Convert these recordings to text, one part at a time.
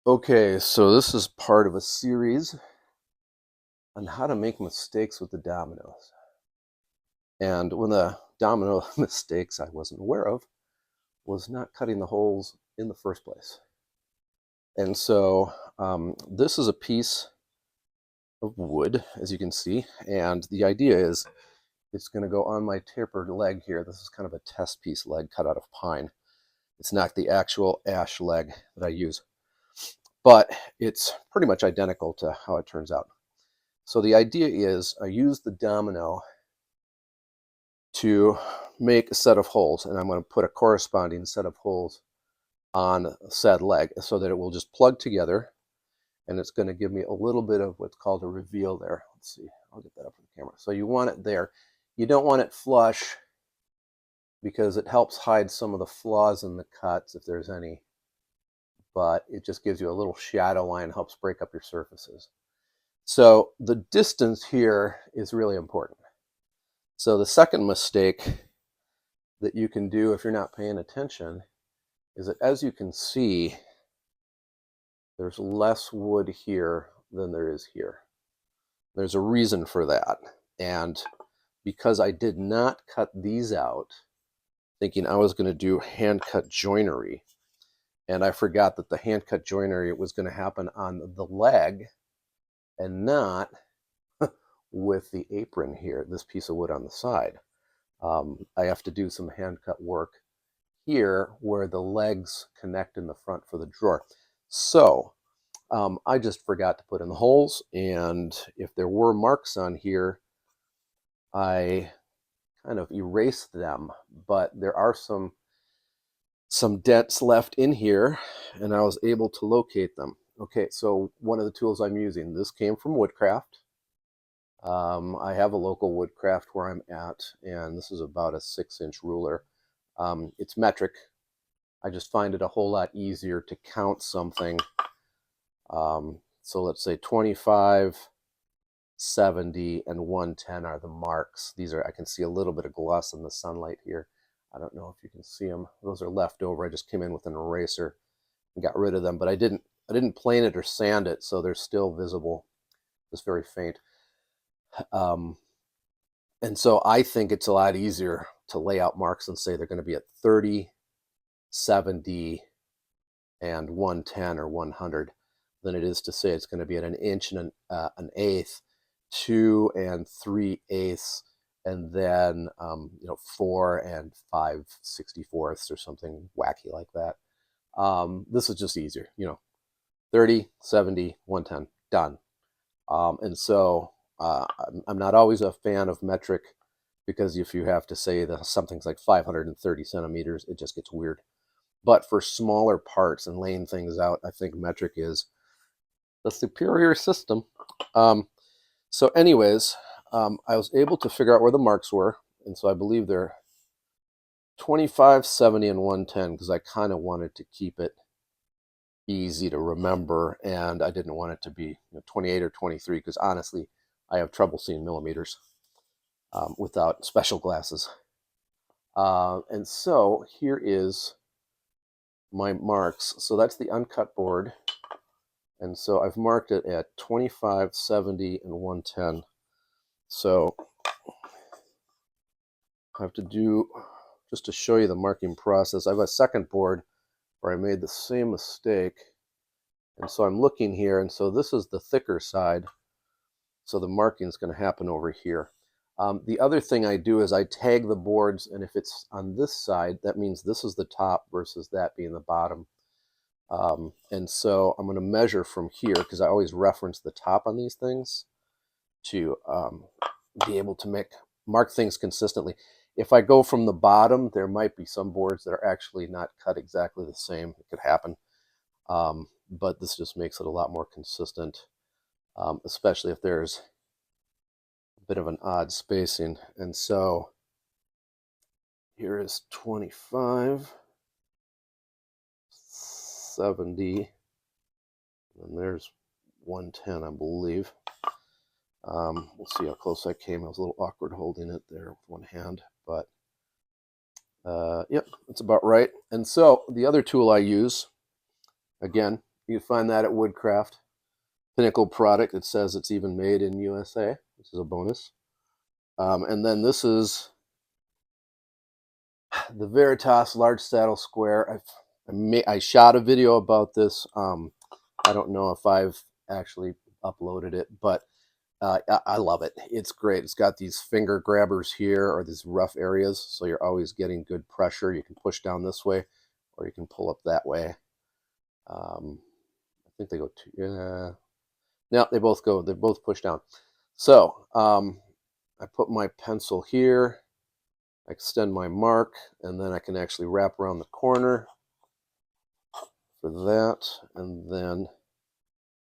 Okay, so this is part of a series on how to make mistakes with the dominoes. And one of the domino mistakes I wasn't aware of was not cutting the holes in the first place. And so this is a piece of wood, as you can see, and the idea is it's going to go on my tapered leg here. This is kind of a test piece leg cut out of pine. It's not the actual ash leg that I use, but it's pretty much identical to how it turns out. So the idea is I use the domino to make a set of holes, and I'm going to put a corresponding set of holes on said leg so that it will just plug together, and it's going to give me a little bit of what's called a reveal there. Let's see, I'll get that up for the camera. So you want it there. You don't want it flush because it helps hide some of the flaws in the cuts if there's any, but it just gives you a little shadow line, helps break up your surfaces. So the distance here is really important. So the second mistake that you can do if you're not paying attention is that, as you can see, there's less wood here than there is here. There's a reason for that. And because I did not cut these out, thinking I was going to do hand-cut joinery, and I forgot that the hand-cut joinery was going to happen on the leg and not with the apron here, this piece of wood on the side. I have to do some hand-cut work here where the legs connect in the front for the drawer. So I just forgot to put in the holes, and if there were marks on here, I kind of erased them, but there are some dents left in here, and I was able to locate them. Okay, so one of the tools I'm using, this came from Woodcraft. I have a local Woodcraft where I'm at, and this is about a 6-inch ruler. It's metric. I just find it a whole lot easier to count something. So let's say 25, 70, and 110 are the marks. These are, I can see a little bit of gloss in the sunlight here. I don't know if you can see them. Those are left over. I just came in with an eraser and got rid of them, but I didn't plane it or sand it, so they're still visible, just very faint. And so I think it's a lot easier to lay out marks and say they're going to be at 30, 70, and 110 or 100 than it is to say it's going to be at 1 inch and an eighth, 2 3/8, and then 4 5/64 or something wacky like that. This is just easier, 30, 70, 110, done. And so I'm not always a fan of metric, because if you have to say that something's like 530 centimeters, it just gets weird. But for smaller parts and laying things out, I think metric is the superior system. So anyways, I was able to figure out where the marks were, and so I believe they're 25, 70, and 110, because I kind of wanted to keep it easy to remember, and I didn't want it to be 28 or 23, because honestly, I have trouble seeing millimeters without special glasses. And so here is my marks. So that's the uncut board. And so I've marked it at 25, 70, and 110. So I have to do, just to show you the marking process, I have a second board where I made the same mistake. And so I'm looking here, and so this is the thicker side. So the marking is going to happen over here. The other thing I do is I tag the boards, and if it's on this side, that means this is the top versus that being the bottom. And so I'm going to measure from here, because I always reference the top on these things to be able to mark things consistently. If I go from the bottom, there might be some boards that are actually not cut exactly the same. It could happen. But this just makes it a lot more consistent, especially if there's a bit of an odd spacing. And so here is 25, 70, and there's 110, I believe. We'll see how close I came. I was a little awkward holding it there with one hand, but yep, that's about right. And so the other tool I use, again, You can find that at Woodcraft. Pinnacle product. It says it's even made in USA, which is a bonus. And then this is the Veritas large saddle square. I shot a video about this. I don't know if I've actually uploaded it, but I love it. It's great. It's got these finger grabbers here, or these rough areas, so you're always getting good pressure. You can push down this way, or you can pull up that way. I think they go to, no, they both push down. So I put my pencil here, I extend my mark, and then I can actually wrap around the corner for that, and then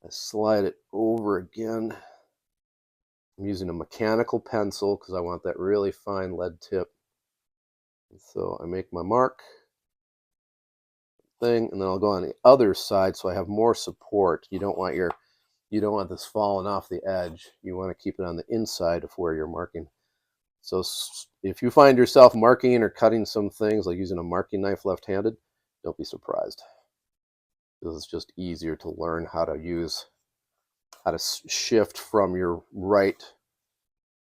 I slide it over again. I'm using a mechanical pencil because I want that really fine lead tip. And so I make my mark thing, and then I'll go on the other side so I have more support. You don't want this falling off the edge. You want to keep it on the inside of where you're marking. So if you find yourself marking or cutting some things, like using a marking knife left-handed, don't be surprised. It's just easier to learn how to shift from your right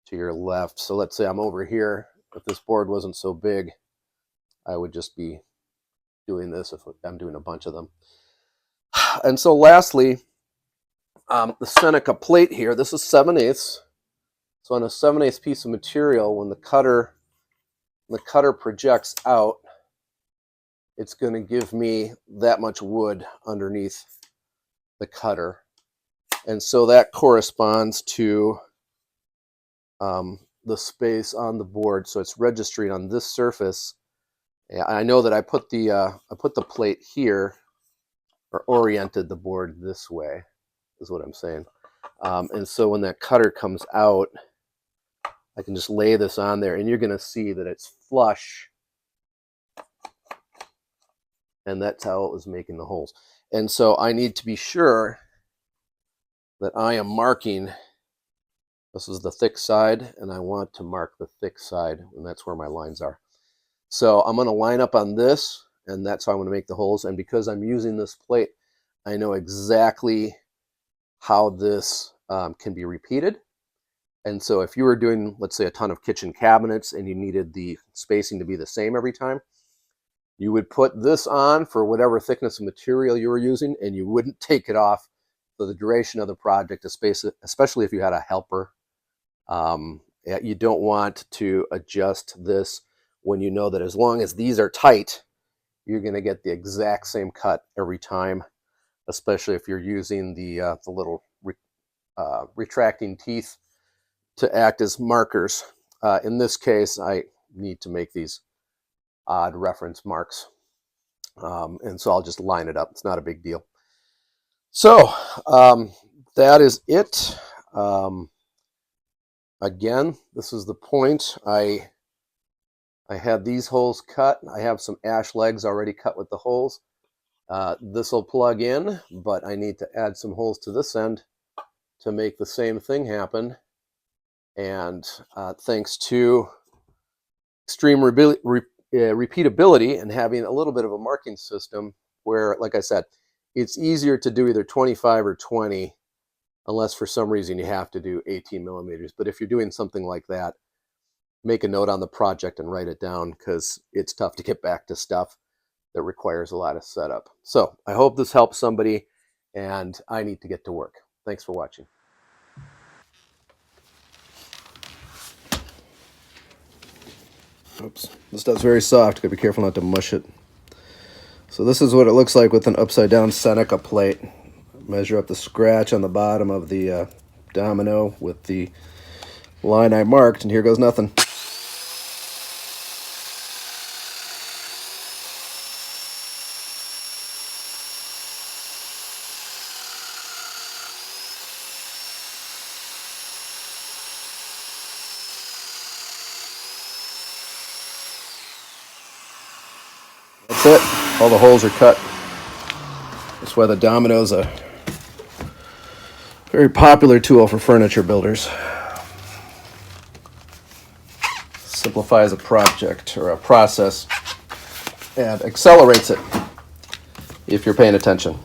to your left. So let's say I'm over here. If this board wasn't so big, I would just be doing this if I'm doing a bunch of them. And so lastly, the Seneca plate here, this is 7/8. So on a 7/8 piece of material, when the cutter projects out, it's going to give me that much wood underneath the cutter. And so that corresponds to the space on the board. So it's registering on this surface. I know that I put the plate here, or oriented the board this way, is what I'm saying. And so when that cutter comes out, I can just lay this on there, and you're going to see that it's flush. And that's how it was making the holes. And so I need to be sure that I am marking, this is the thick side, and I want to mark the thick side, and that's where my lines are. So I'm going to line up on this, and that's how I'm going to make the holes. And because I'm using this plate, I know exactly how this can be repeated. And so if you were doing, let's say, a ton of kitchen cabinets and you needed the spacing to be the same every time, you would put this on for whatever thickness of material you were using, and you wouldn't take it off for the duration of the project, especially if you had a helper. You don't want to adjust this when you know that as long as these are tight, you're going to get the exact same cut every time, especially if you're using the little retracting teeth to act as markers. In this case, I need to make these odd reference marks. And so I'll just line it up. It's not a big deal. So that is it. Again, this is the point. I had these holes cut. I have some ash legs already cut with the holes. This will plug in, but I need to add some holes to this end to make the same thing happen. And thanks to extreme repeatability and having a little bit of a marking system where, like I said, it's easier to do either 25 or 20 unless for some reason you have to do 18 millimeters. But if you're doing something like that, make a note on the project and write it down, because it's tough to get back to stuff that requires a lot of setup. So I hope this helps somebody, and I need to get to work. Thanks for watching. Oops, this stuff's very soft. Gotta be careful not to mush it. So this is what it looks like with an upside down Seneca plate. Measure up the scratch on the bottom of the domino with the line I marked, and here goes nothing. That's it. All the holes are cut. That's why the domino is a very popular tool for furniture builders. Simplifies a project or a process and accelerates it if you're paying attention.